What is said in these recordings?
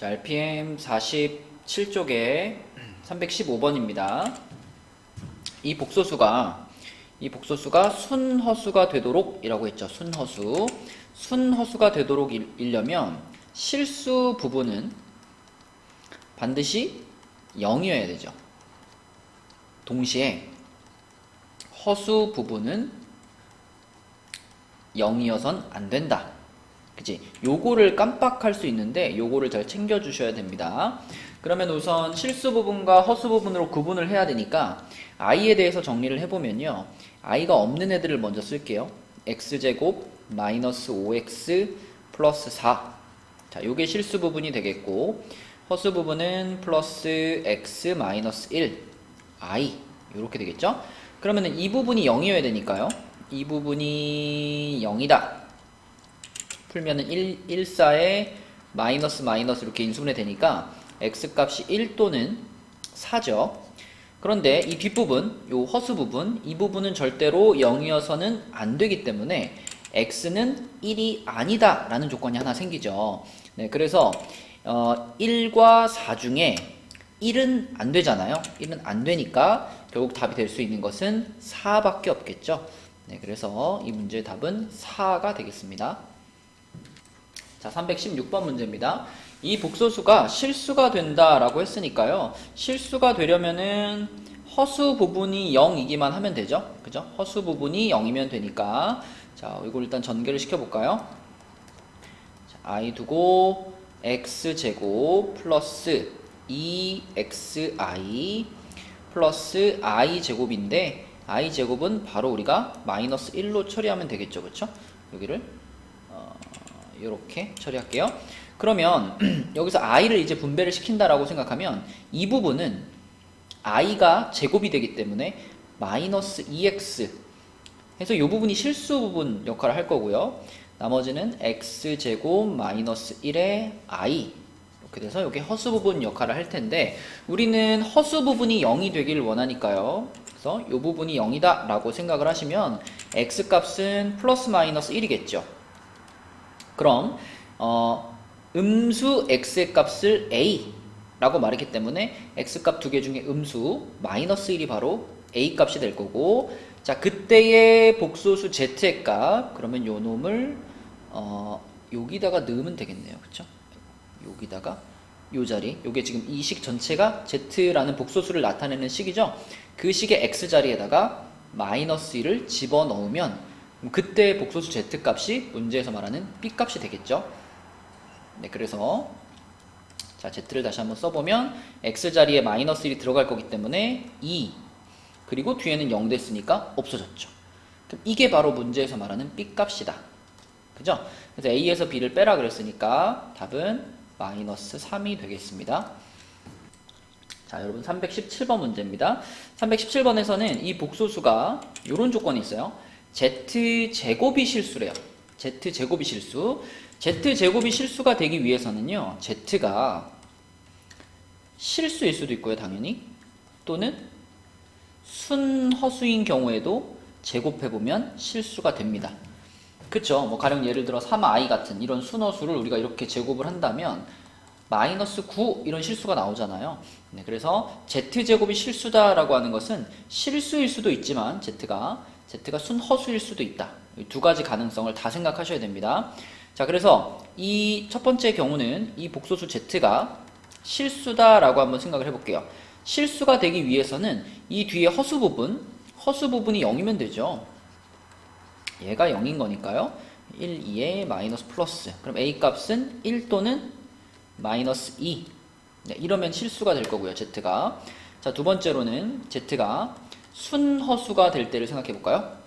자, RPM 47쪽에 315번입니다. 이 복소수가 순허수가 되도록 이라고 했죠. 순허수가 되도록 이려면 실수 부분은 반드시 0이어야 되죠. 동시에 허수 부분은 0이어선 안 된다. 그치? 요거를 깜빡할 수 있는데 요거를 잘 챙겨 주셔야 됩니다. 그러면 우선 실수 부분과 허수 부분으로 구분을 해야 되니까 i에 대해서 정리를 해보면요, i가 없는 애들을 먼저 쓸게요. x제곱 마이너스 5x 플러스 4. 자, 요게 실수 부분이 되겠고, 허수 부분은 플러스 x 마이너스 1 i 요렇게 되겠죠. 그러면은 이 부분이 0이어야 되니까요, 이 부분이 0이다 풀면은 1, 4에 마이너스 이렇게 인수분해 되니까 x값이 1 또는 4죠. 그런데 이 뒷부분, 요 허수 부분, 이 부분은 절대로 0이어서는 안 되기 때문에 x는 1이 아니다 라는 조건이 하나 생기죠. 네, 그래서 1과 4 중에 1은 안 되잖아요. 1은 안 되니까 결국 답이 될 수 있는 것은 4밖에 없겠죠. 네, 그래서 이 문제의 답은 4가 되겠습니다. 자, 316번 문제입니다. 이 복소수가 실수가 된다라고 했으니까요, 실수가 되려면은 허수 부분이 0이기만 하면 되죠. 그죠? 허수 부분이 0이면 되니까, 자, 이걸 일단 전개를 시켜볼까요? 자, i 두고 x제곱 플러스 2xi 플러스 i제곱인데, i제곱은 바로 우리가 마이너스 1로 처리하면 되겠죠. 그쵸? 여기를 이렇게 처리할게요. 그러면 여기서 i를 이제 분배를 시킨다라고 생각하면 이 부분은 i가 제곱이 되기 때문에 마이너스 2x 해서 이 부분이 실수 부분 역할을 할 거고요. 나머지는 x제곱 마이너스 1의 i 이렇게 돼서 이게 허수 부분 역할을 할 텐데, 우리는 허수 부분이 0이 되길 원하니까요. 그래서 이 부분이 0이다 라고 생각을 하시면 x값은 플러스 마이너스 1이겠죠. 그럼 음수 x의 값을 a 라고 말했기 때문에 x값 두 개 중에 음수 마이너스 1이 바로 a 값이 될 거고, 자, 그때의 복소수 z의 값, 그러면 요 놈을 여기다가 넣으면 되겠네요. 그쵸? 여기다가 요 자리, 요게 지금 이 식 전체가 z라는 복소수를 나타내는 식이죠. 그 식의 x 자리에다가 마이너스 1을 집어넣으면 그때 복소수 z 값이 문제에서 말하는 b 값이 되겠죠. 네, 그래서 자, z를 다시 한번 써보면 x 자리에 마이너스 1이 들어갈 거기 때문에 2, 그리고 뒤에는 0 됐으니까 없어졌죠. 그럼 이게 바로 문제에서 말하는 b 값이다. 그죠? 그래서 a에서 b를 빼라 그랬으니까 답은 마이너스 3이 되겠습니다. 자, 여러분 317번 문제입니다. 317번에서는 이 복소수가 이런 조건이 있어요. z제곱이 실수래요. z제곱이 실수. z제곱이 실수가 되기 위해서는요, z가 실수일 수도 있고요, 당연히. 또는 순허수인 경우에도 제곱해보면 실수가 됩니다. 그쵸? 뭐 가령 예를 들어 3i 같은 이런 순허수를 우리가 이렇게 제곱을 한다면 마이너스 9 이런 실수가 나오잖아요. 네, 그래서 z제곱이 실수다라고 하는 것은 실수일 수도 있지만 z가 순허수일 수도 있다. 이 두 가지 가능성을 다 생각하셔야 됩니다. 자, 그래서 이 첫 번째 경우는 이 복소수 z가 실수다라고 한번 생각을 해볼게요. 실수가 되기 위해서는 이 뒤에 허수 부분이 0이면 되죠. 얘가 0인 거니까요. 1, 2에 마이너스 플러스. 그럼 a 값은 1 또는 마이너스 2. 네, 이러면 실수가 될 거고요, z가. 자, 두 번째로는 z가 순허수가 될 때를 생각해 볼까요?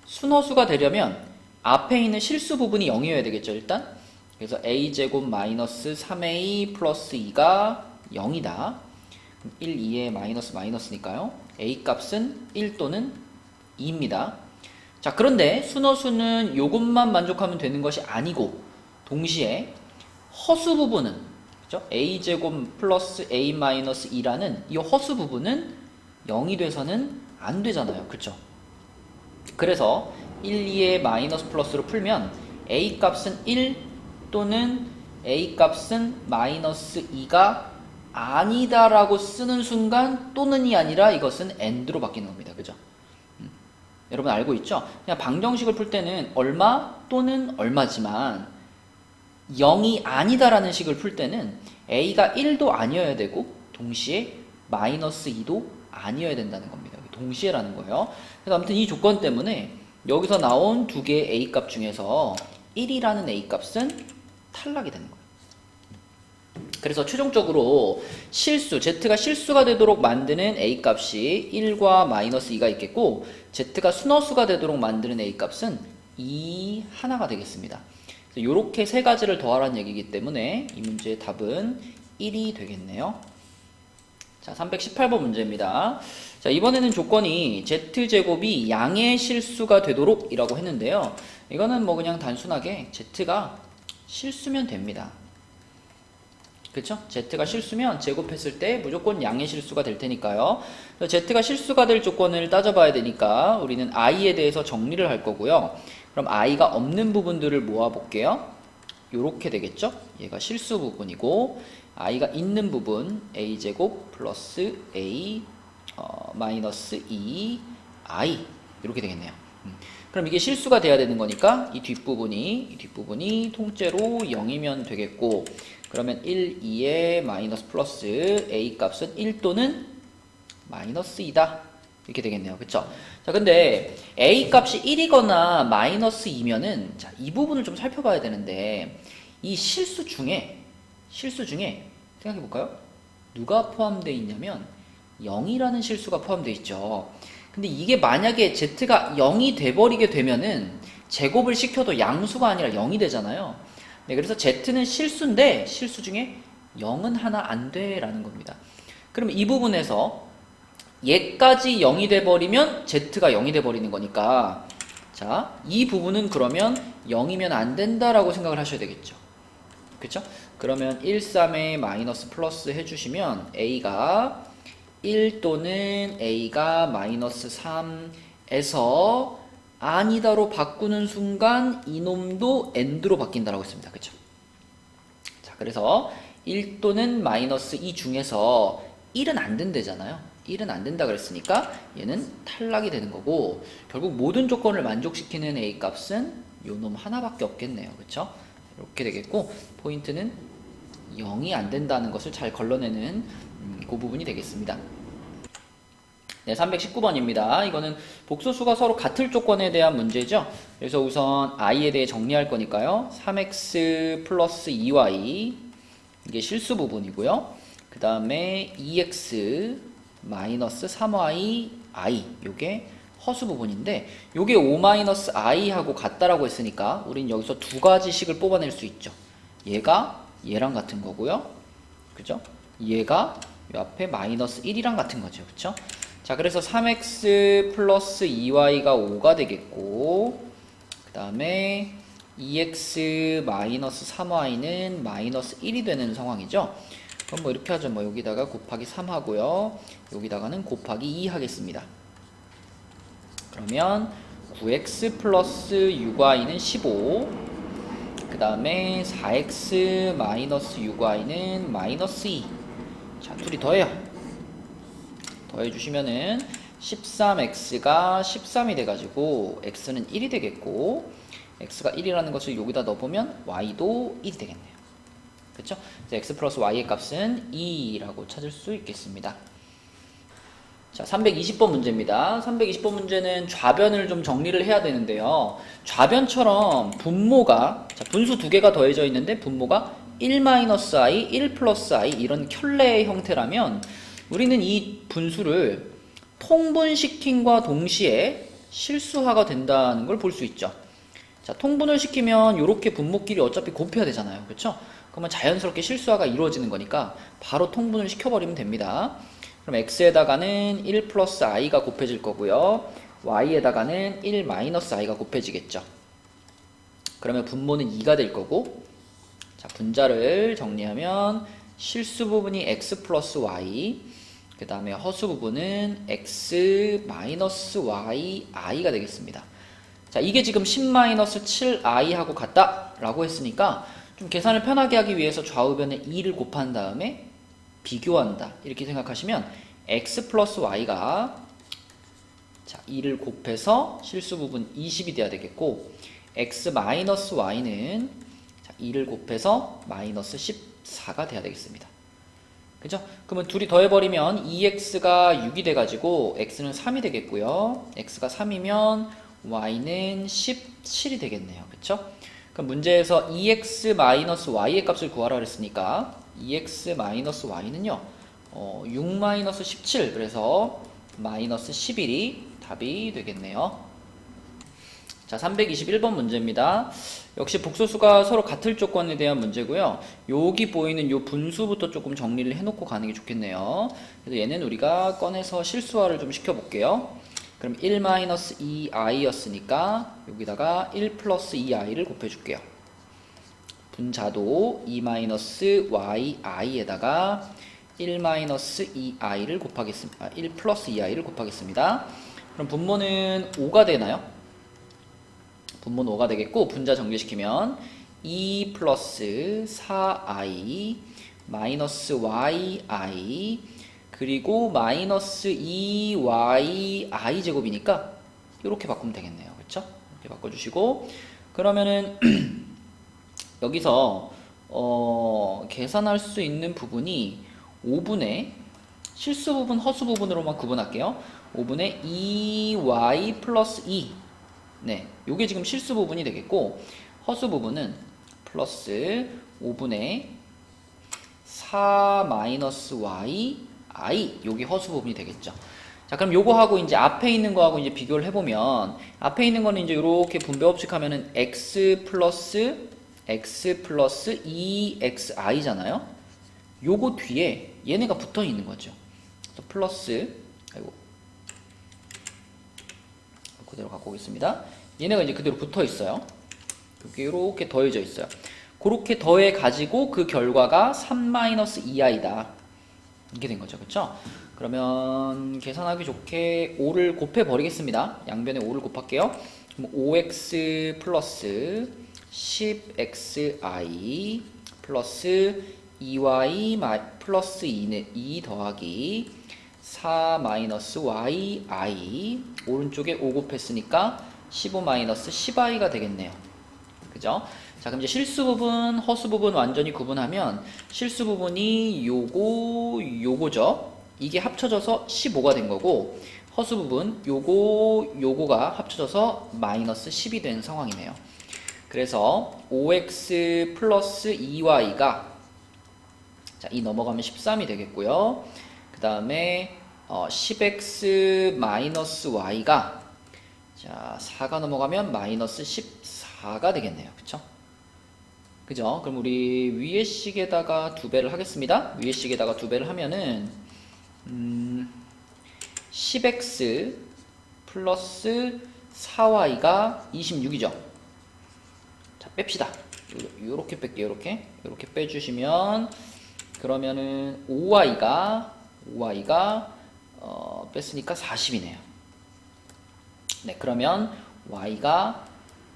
순허수가 되려면 앞에 있는 실수 부분이 0이어야 되겠죠, 일단. 그래서 a제곱 마이너스 3a 플러스 2가 0이다. 1, 2에 마이너스니까요. a 값은 1 또는 2입니다. 자, 그런데 순허수는 요것만 만족하면 되는 것이 아니고, 동시에 허수 부분은, 그죠? a제곱 플러스 a 마이너스 2라는 이 허수 부분은 0이 돼서는 안 되잖아요. 그쵸? 그래서 1, 2의 마이너스 플러스로 풀면 a 값은 1 또는 a 값은 마이너스 2가 아니다라고 쓰는 순간 또는이 아니라 이것은 and로 바뀌는 겁니다. 그죠? 여러분 알고 있죠? 그냥 방정식을 풀 때는 얼마 또는 얼마지만 0이 아니다라는 식을 풀 때는 a가 1도 아니어야 되고 동시에 마이너스 2도 아니어야 된다는 겁니다. 동시에라는 거예요. 그래서 아무튼 이 조건 때문에 여기서 나온 두 개의 a 값 중에서 1이라는 a 값은 탈락이 되는 거예요. 그래서 최종적으로 실수, z가 실수가 되도록 만드는 a 값이 1과 마이너스 2가 있겠고 z가 순허수가 되도록 만드는 a 값은 2 하나가 되겠습니다. 이렇게 세 가지를 더하라는 얘기이기 때문에 이 문제의 답은 1이 되겠네요. 자, 318번 문제입니다. 자, 이번에는 조건이 z제곱이 양의 실수가 되도록 이라고 했는데요. 이거는 뭐 그냥 단순하게 z가 실수면 됩니다. 그쵸? z가 실수면 제곱했을 때 무조건 양의 실수가 될 테니까요. z가 실수가 될 조건을 따져봐야 되니까 우리는 i에 대해서 정리를 할 거고요. 그럼 i가 없는 부분들을 모아볼게요. 요렇게 되겠죠? 얘가 실수 부분이고 i가 있는 부분 a제곱 플러스 a 마이너스 2i 이렇게 되겠네요. 그럼 이게 실수가 돼야 되는 거니까 이 뒷부분이 통째로 0이면 되겠고 그러면 1, 2에 마이너스 플러스 a 값은 1 또는 마이너스 2다 이렇게 되겠네요. 그쵸? 자, 근데 a 값이 1이거나 마이너스 2면은 자, 이 부분을 좀 살펴봐야 되는데 이 실수 중에 생각해 볼까요? 누가 포함되어 있냐면 0이라는 실수가 포함되어 있죠. 근데 이게 만약에 z가 0이 돼버리게 되면은 제곱을 시켜도 양수가 아니라 0이 되잖아요. 네, 그래서 z는 실수인데 실수 중에 0은 하나 안 돼 라는 겁니다. 그러면 이 부분에서 얘까지 0이 돼버리면 z가 0이 돼버리는 거니까 자, 이 부분은 그러면 0이면 안 된다라고 생각을 하셔야 되겠죠. 그쵸? 그러면 1, 3에 마이너스 플러스 해주시면 a가 1 또는 a가 마이너스 3에서 아니다로 바꾸는 순간 이놈도 and로 바뀐다라고 했습니다. 그쵸? 자, 그래서 1 또는 마이너스 2 중에서 1은 안 된대잖아요. 1은 안 된다 그랬으니까 얘는 탈락이 되는 거고 결국 모든 조건을 만족시키는 a 값은 요놈 하나밖에 없겠네요. 그쵸? 이렇게 되겠고 포인트는 0이 안 된다는 것을 잘 걸러내는 그 부분이 되겠습니다. 네, 319번입니다. 이거는 복소수가 서로 같을 조건에 대한 문제죠. 그래서 우선 i에 대해 정리할 거니까요. 3x 플러스 2y 이게 실수 부분이고요. 그 다음에 2x 마이너스 3y i 요게 허수 부분인데 요게 5-i 하고 같다라고 했으니까 우린 여기서 두 가지 식을 뽑아낼 수 있죠. 얘가 얘랑 같은 거고요. 그죠? 얘가 요 앞에 마이너스 1이랑 같은 거죠. 그쵸? 자, 그래서 3x 플러스 2y가 5가 되겠고 그 다음에 2x 마이너스 3y는 마이너스 1이 되는 상황이죠. 그럼 뭐 이렇게 하죠. 뭐 여기다가 곱하기 3 하고요. 여기다가는 곱하기 2 하겠습니다. 그러면 9x 플러스 6y는 15. 그 다음에 4x 마이너스 6y는 마이너스 2. 자, 둘이 더해요. 더해주시면은 13x가 13이 돼가지고 x는 1이 되겠고 x가 1이라는 것을 여기다 넣어보면 y도 1이 되겠네요. 그쵸? x 플러스 y의 값은 2라고 찾을 수 있겠습니다. 자, 320번 문제입니다. 320번 문제는 좌변을 좀 정리를 해야 되는데요. 좌변처럼 분모가 자, 분수 두 개가 더해져 있는데 분모가 1-i, 1 플러스 i 이런 켤레의 형태라면 우리는 이 분수를 통분시킴과 동시에 실수화가 된다는 걸 볼 수 있죠. 자, 통분을 시키면 이렇게 분모끼리 어차피 곱해야 되잖아요. 그렇죠? 그러면 자연스럽게 실수화가 이루어지는 거니까 바로 통분을 시켜버리면 됩니다. 그럼 x에다가는 1 플러스 i가 곱해질 거고요. y에다가는 1 마이너스 i가 곱해지겠죠. 그러면 분모는 2가 될 거고 자, 분자를 정리하면 실수 부분이 x 플러스 y 그 다음에 허수 부분은 x 마이너스 y i가 되겠습니다. 자, 이게 지금 10-7i 하고 같다 라고 했으니까 좀 계산을 편하게 하기 위해서 좌우변에 2를 곱한 다음에 비교한다 이렇게 생각하시면 x 플러스 y가 자 2를 곱해서 실수 부분 20이 돼야 되겠고 x 마이너스 y는 자 2를 곱해서 마이너스 14가 돼야 되겠습니다. 그죠? 그러면 둘이 더해버리면 2x가 6이 돼가지고 x는 3이 되겠고요. x가 3이면 y는 17이 되겠네요. 그쵸? 그럼 문제에서 2x 마이너스 y의 값을 구하라 그랬으니까 2x 마이너스 y는요 6 마이너스 17 그래서 마이너스 11이 답이 되겠네요. 자, 321번 문제입니다. 역시 복소수가 서로 같을 조건에 대한 문제고요. 여기 보이는 요 분수부터 조금 정리를 해놓고 가는 게 좋겠네요. 그래서 얘는 우리가 꺼내서 실수화를 좀 시켜볼게요. 그럼 1-2i 였으니까 여기다가 1 플러스 2i를 곱해줄게요. 분자도 2-yi에다가 1-2i를 곱하겠습니다. 1 플러스 2i를 곱하겠습니다. 그럼 분모는 5가 되나요? 분모는 5가 되겠고 분자 정리시키면 2 플러스 4i 마이너스 yi 그리고 마이너스 2yi 제곱이니까 이렇게 바꾸면 되겠네요. 그렇죠? 이렇게 바꿔주시고 그러면은 여기서 계산할 수 있는 부분이 5분의 실수 부분, 허수 부분으로만 구분할게요. 5분의 2y 플러스 2 네, 요게 지금 실수 부분이 되겠고 허수 부분은 플러스 5분의 4 마이너스 y i 요게 허수 부분이 되겠죠. 자, 그럼 요거하고 이제 앞에 있는 거하고 이제 비교를 해보면 앞에 있는 거는 이제 이렇게 분배 법칙하면은 x 플러스 2xi잖아요. 요거 뒤에 얘네가 붙어 있는 거죠. 그래서 플러스 아이고 그대로 갖고 오겠습니다. 얘네가 이제 그대로 붙어 있어요. 여기 이렇게 더해져 있어요. 그렇게 더해 가지고 그 결과가 3-2i다. 이게 된 거죠. 그쵸? 그러면 계산하기 좋게 5를 곱해 버리겠습니다. 양변에 5를 곱할게요. 그럼 5x 플러스 10xi 플러스 2y 플러스 2 더하기 4 마이너스 yi 오른쪽에 5 곱했으니까 15 마이너스 10i가 되겠네요. 그죠? 자, 그럼 이제 실수 부분, 허수 부분 완전히 구분하면 실수 부분이 요거죠. 이게 합쳐져서 15가 된 거고 허수 부분 요거가 합쳐져서 마이너스 10이 된 상황이네요. 그래서 5x 플러스 2y가 자, 이 넘어가면 13이 되겠고요. 그 다음에 10x 마이너스 y가 자 4가 넘어가면 마이너스 14가 되겠네요. 그쵸? 그죠? 그럼 우리 위의 식에다가 2배를 하겠습니다. 위의 식에다가 2배를 하면은 10x 플러스 4y가 26이죠. 자, 뺍시다. 요렇게 뺄게요. 요렇게 빼주시면 그러면은 5y가 뺐으니까 40이네요. 네, 그러면 y가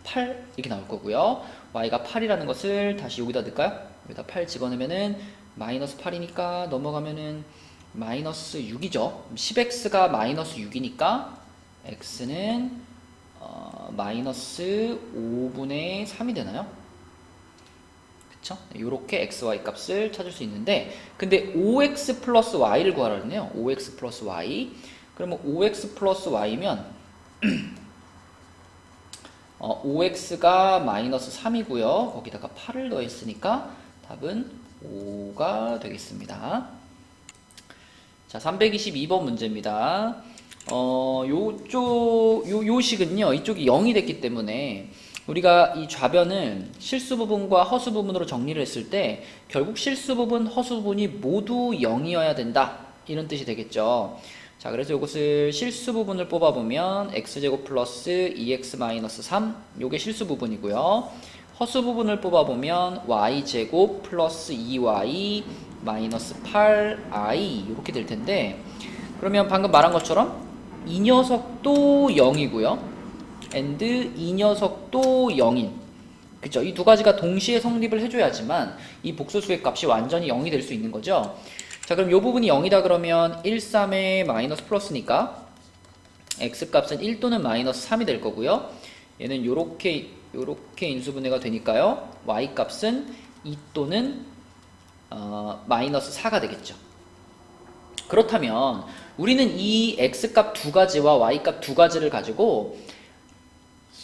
8 이렇게 나올 거고요. y가 8이라는 것을 다시 여기다 넣을까요? 여기다 8 집어넣으면은 마이너스 8이니까 넘어가면은 마이너스 6이죠. 10x가 마이너스 6이니까 x는 마이너스 5분의 3이 되나요? 그쵸? 요렇게 xy 값을 찾을 수 있는데 근데 5x 플러스 y를 구하라 그랬네요. 5x 플러스 y 그러면 5x 플러스 y면 5x가 마이너스 3이고요. 거기다가 8을 더했으니까 답은 5가 되겠습니다. 자, 322번 문제입니다. 요 식은요, 이쪽이 0이 됐기 때문에 우리가 이 좌변을 실수 부분과 허수 부분으로 정리를 했을 때 결국 실수 부분, 허수 부분이 모두 0이어야 된다. 이런 뜻이 되겠죠. 자, 그래서 이것을 실수 부분을 뽑아보면 x제곱 플러스 2x 마이너스 3 요게 실수 부분이고요. 허수 부분을 뽑아보면 y제곱 플러스 2y 마이너스 8i 이렇게 될 텐데 그러면 방금 말한 것처럼 이 녀석도 0이고요. and 이 녀석도 0인 그죠? 이 두 가지가 동시에 성립을 해줘야지만 이 복소수의 값이 완전히 0이 될 수 있는 거죠. 자, 그럼 이 부분이 0이다 그러면 1, 3에 마이너스 플러스니까 x값은 1 또는 마이너스 3이 될 거고요. 얘는 요렇게 인수분해가 되니까요. y값은 2 또는 마이너스 4가 되겠죠. 그렇다면 우리는 이 x값 두 가지와 y값 두 가지를 가지고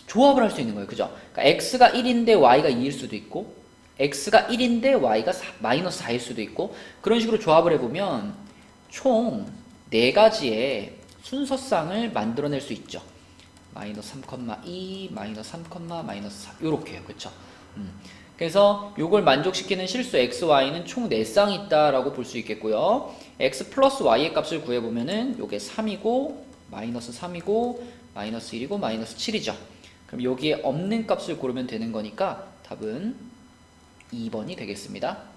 조합을 할 수 있는 거예요. 그죠? 그러니까 x가 1인데 y가 2일 수도 있고 x가 1인데 y가 마이너스 4일 수도 있고 그런 식으로 조합을 해보면 총 4가지의 순서쌍을 만들어낼 수 있죠. 마이너스 3,2, 마이너스 3, 마이너스 4 요렇게요. 그쵸? 그래서 요걸 만족시키는 실수 x, y는 총 4쌍이 있다라고 볼 수 있겠고요. x 플러스 y의 값을 구해보면은 요게 3이고 마이너스 3이고 마이너스 1이고 마이너스 7이죠. 그럼 여기에 없는 값을 고르면 되는 거니까 답은 2번이 되겠습니다.